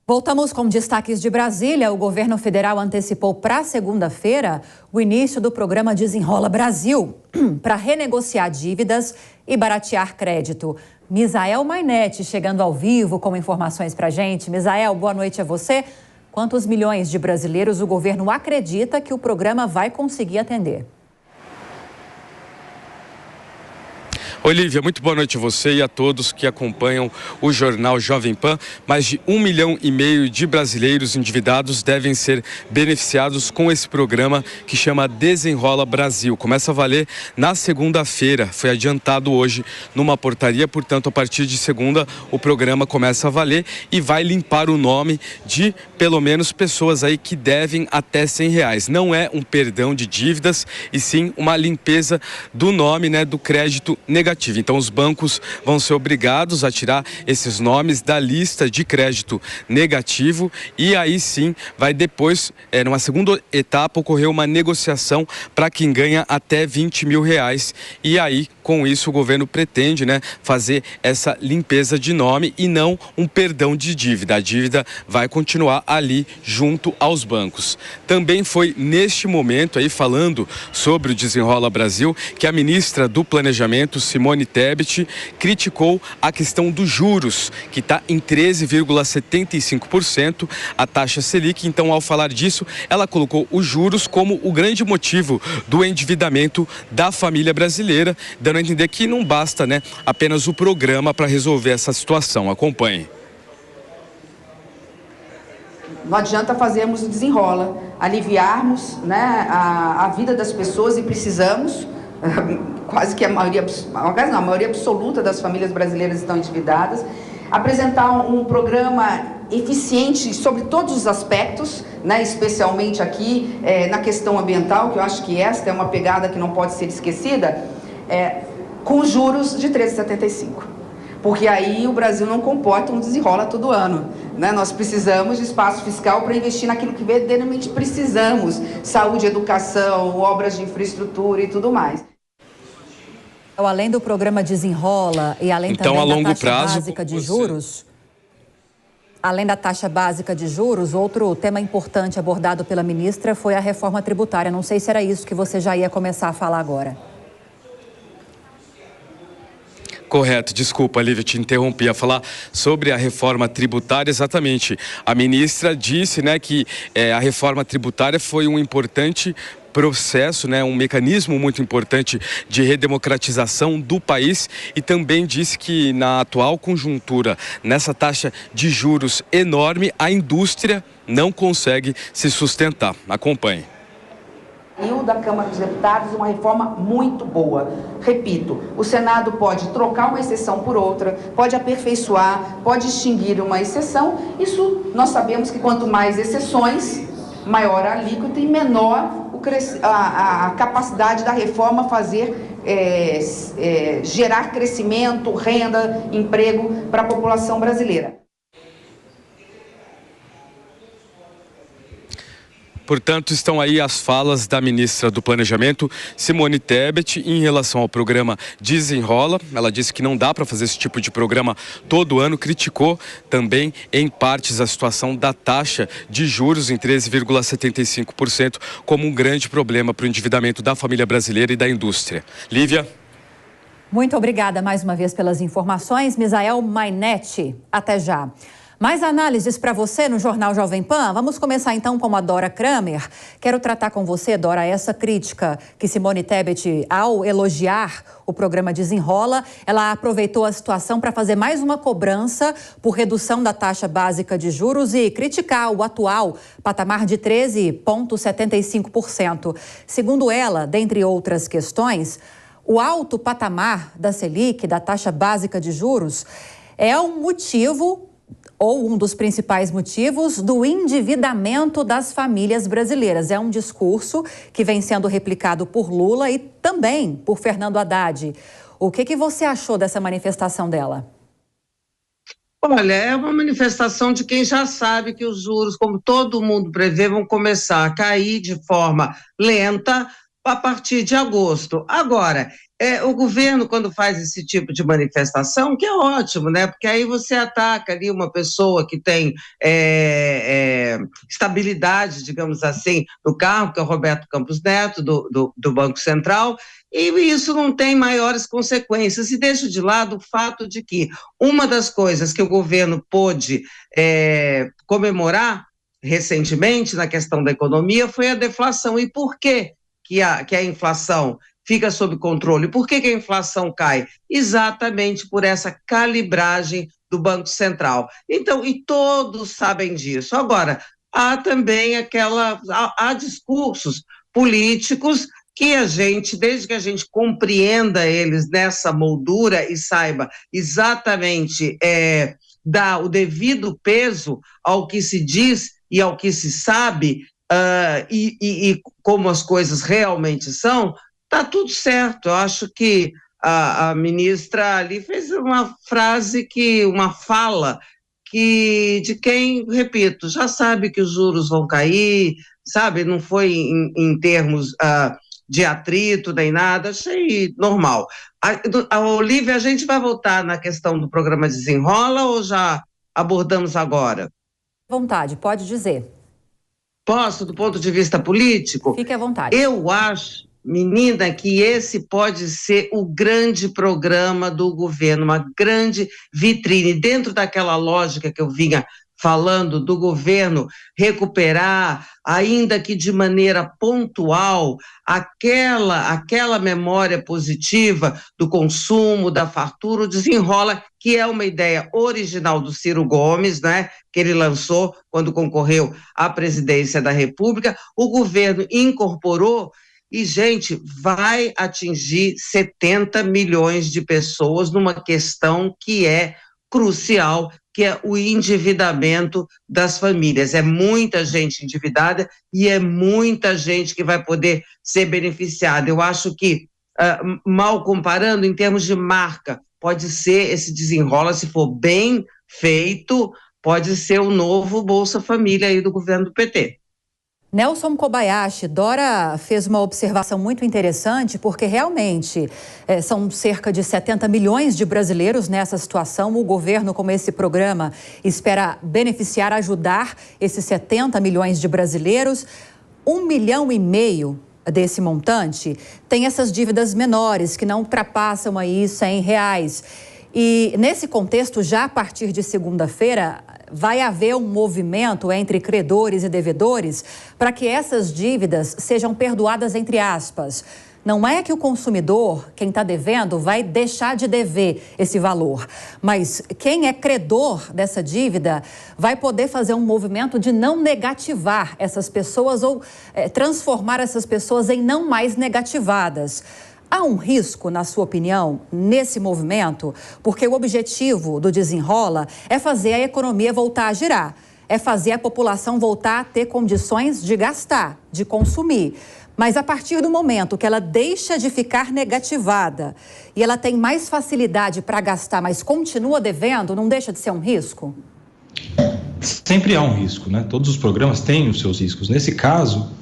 Voltamos com destaques de Brasília. O governo federal antecipou para segunda-feira o início do programa Desenrola Brasil para renegociar dívidas e baratear crédito. Misael Mainetti chegando ao vivo com informações para a gente. Misael, boa noite a você. Quantos milhões de brasileiros o governo acredita que o programa vai conseguir atender? Olívia, muito boa noite a você e a todos que acompanham o jornal Jovem Pan. Mais de 1,5 milhão de brasileiros endividados devem ser beneficiados com esse programa que chama Desenrola Brasil. Começa a valer na segunda-feira, foi adiantado hoje numa portaria, portanto, a partir de segunda o programa começa a valer e vai limpar o nome de pelo menos pessoas aí que devem até R$100. Não é um perdão de dívidas e sim uma limpeza do nome, do crédito negativo. Então os bancos vão ser obrigados a tirar esses nomes da lista de crédito negativo e aí sim vai depois, numa segunda etapa, ocorrer uma negociação para quem ganha até R$20 mil. E aí, com isso, o governo pretende fazer essa limpeza de nome e não um perdão de dívida. A dívida vai continuar ali junto aos bancos. Também foi neste momento, aí falando sobre o Desenrola Brasil, que a ministra do Planejamento, Simone Tebet, criticou a questão dos juros, que está em 13,75%, a taxa Selic. Então, ao falar disso, ela colocou os juros como o grande motivo do endividamento da família brasileira, dando a entender que não basta apenas o programa para resolver essa situação. Acompanhe. Não adianta fazermos o desenrola, aliviarmos a vida das pessoas, e precisamos, quase que a maioria absoluta das famílias brasileiras estão endividadas, apresentar um programa eficiente sobre todos os aspectos, especialmente aqui na questão ambiental, que eu acho que esta é uma pegada que não pode ser esquecida, com juros de 13,75%. Porque aí o Brasil não comporta um desenrola todo ano. Nós precisamos de espaço fiscal para investir naquilo que verdadeiramente precisamos: saúde, educação, obras de infraestrutura e tudo mais. Além do programa Desenrola e além então, também a longo da taxa prazo, básica de juros, além da taxa básica de juros, outro tema importante abordado pela ministra foi a reforma tributária. Não sei se era isso que você já ia começar a falar agora. Correto, desculpa, Lívia, te interrompi a falar sobre a reforma tributária. Exatamente, a ministra disse que a reforma tributária foi um importante processo, um mecanismo muito importante de redemocratização do país, e também disse que na atual conjuntura, nessa taxa de juros enorme, a indústria não consegue se sustentar. Acompanhe. E o da Câmara dos Deputados, uma reforma muito boa. Repito, o Senado pode trocar uma exceção por outra, pode aperfeiçoar, pode extinguir uma exceção. Isso nós sabemos que quanto mais exceções, maior a alíquota e menor a capacidade da reforma fazer gerar crescimento, renda, emprego para a população brasileira. Portanto, estão aí as falas da ministra do Planejamento, Simone Tebet, em relação ao programa Desenrola. Ela disse que não dá para fazer esse tipo de programa todo ano. Criticou também, em partes, a situação da taxa de juros em 13,75% como um grande problema para o endividamento da família brasileira e da indústria. Lívia. Muito obrigada mais uma vez pelas informações. Misael Mainetti, até já. Mais análises para você no Jornal Jovem Pan. Vamos começar então com a Dora Kramer. Quero tratar com você, Dora, essa crítica que Simone Tebet, ao elogiar o programa Desenrola, ela aproveitou a situação para fazer mais uma cobrança por redução da taxa básica de juros e criticar o atual patamar de 13,75%. Segundo ela, dentre outras questões, o alto patamar da Selic, da taxa básica de juros, é um motivo ou um dos principais motivos do endividamento das famílias brasileiras. É um discurso que vem sendo replicado por Lula e também por Fernando Haddad. O que você achou dessa manifestação dela? Olha, é uma manifestação de quem já sabe que os juros, como todo mundo prevê, vão começar a cair de forma lenta a partir de agosto. Agora, o governo, quando faz esse tipo de manifestação, que é ótimo, né? Porque aí você ataca ali uma pessoa que tem estabilidade, digamos assim, no cargo, que é o Roberto Campos Neto, do Banco Central, e isso não tem maiores consequências. E deixo de lado o fato de que uma das coisas que o governo pôde comemorar recentemente na questão da economia foi a deflação. E por que a inflação fica sob controle? Por que a inflação cai? Exatamente por essa calibragem do Banco Central. Então, e todos sabem disso. Agora, há também há discursos políticos que desde que a gente compreenda eles nessa moldura e saiba exatamente dar o devido peso ao que se diz e ao que se sabe, e como as coisas realmente são, está tudo certo. Eu acho que a ministra ali fez uma fala de quem, repito, já sabe que os juros vão cair, sabe? Não foi em termos de atrito nem nada, achei normal. A Olívia, a gente vai voltar na questão do programa Desenrola ou já abordamos agora? À vontade, pode dizer. Posso, do ponto de vista político? Fique à vontade. Eu acho, menina, que esse pode ser o grande programa do governo, uma grande vitrine, dentro daquela lógica que eu vinha falando do governo recuperar, ainda que de maneira pontual, aquela memória positiva do consumo, da fartura, o Desenrola, que é uma ideia original do Ciro Gomes, né, que ele lançou quando concorreu à presidência da República. O governo incorporou e, gente, vai atingir 70 milhões de pessoas numa questão que é crucial, que é o endividamento das famílias. É muita gente endividada e é muita gente que vai poder ser beneficiada. Eu acho que, mal comparando, em termos de marca, pode ser esse Desenrola, se for bem feito, pode ser o novo Bolsa Família aí do governo do PT. Nelson Kobayashi, Dora fez uma observação muito interessante, porque realmente são cerca de 70 milhões de brasileiros nessa situação. O governo, com esse programa, espera beneficiar, ajudar esses 70 milhões de brasileiros. 1,5 milhão desse montante tem essas dívidas menores, que não ultrapassam aí R$100. E nesse contexto, já a partir de segunda-feira, vai haver um movimento entre credores e devedores para que essas dívidas sejam perdoadas, entre aspas. Não é que o consumidor, quem está devendo, vai deixar de dever esse valor, mas quem é credor dessa dívida vai poder fazer um movimento de não negativar essas pessoas ou transformar essas pessoas em não mais negativadas. Há um risco, na sua opinião, nesse movimento? Porque o objetivo do Desenrola é fazer a economia voltar a girar, é fazer a população voltar a ter condições de gastar, de consumir. Mas a partir do momento que ela deixa de ficar negativada e ela tem mais facilidade para gastar, mas continua devendo, não deixa de ser um risco? Sempre há um risco, né? Todos os programas têm os seus riscos. Nesse caso,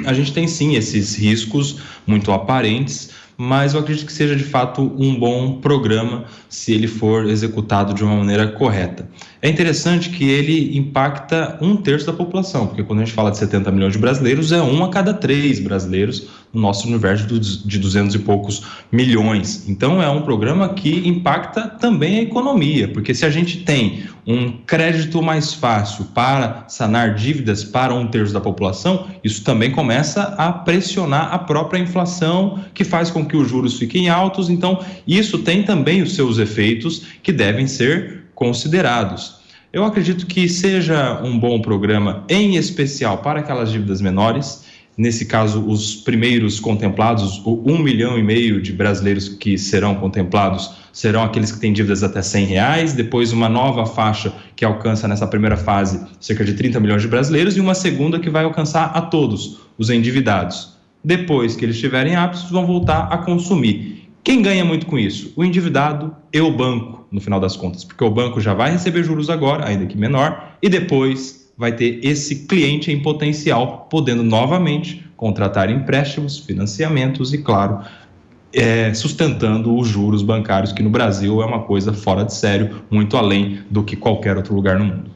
a gente tem sim esses riscos muito aparentes, mas eu acredito que seja de fato um bom programa se ele for executado de uma maneira correta. É interessante que ele impacta 1/3 da população, porque quando a gente fala de 70 milhões de brasileiros, é 1 a cada 3 brasileiros no nosso universo de 200 e poucos milhões. Então é um programa que impacta também a economia, porque se a gente tem um crédito mais fácil para sanar dívidas para 1/3 da população, isso também começa a pressionar a própria inflação, que faz com que os juros fiquem altos. Então isso tem também os seus efeitos que devem ser considerados. Eu acredito que seja um bom programa, em especial para aquelas dívidas menores. Nesse caso, os primeiros contemplados, o 1,5 milhão de brasileiros que serão contemplados, serão aqueles que têm dívidas até R$100, depois uma nova faixa que alcança nessa primeira fase cerca de 30 milhões de brasileiros e uma segunda que vai alcançar a todos os endividados. Depois que eles estiverem aptos, vão voltar a consumir. Quem ganha muito com isso? O endividado e o banco, no final das contas, porque o banco já vai receber juros agora, ainda que menor, e depois vai ter esse cliente em potencial, podendo novamente contratar empréstimos, financiamentos e, claro, sustentando os juros bancários, que no Brasil é uma coisa fora de sério, muito além do que qualquer outro lugar no mundo.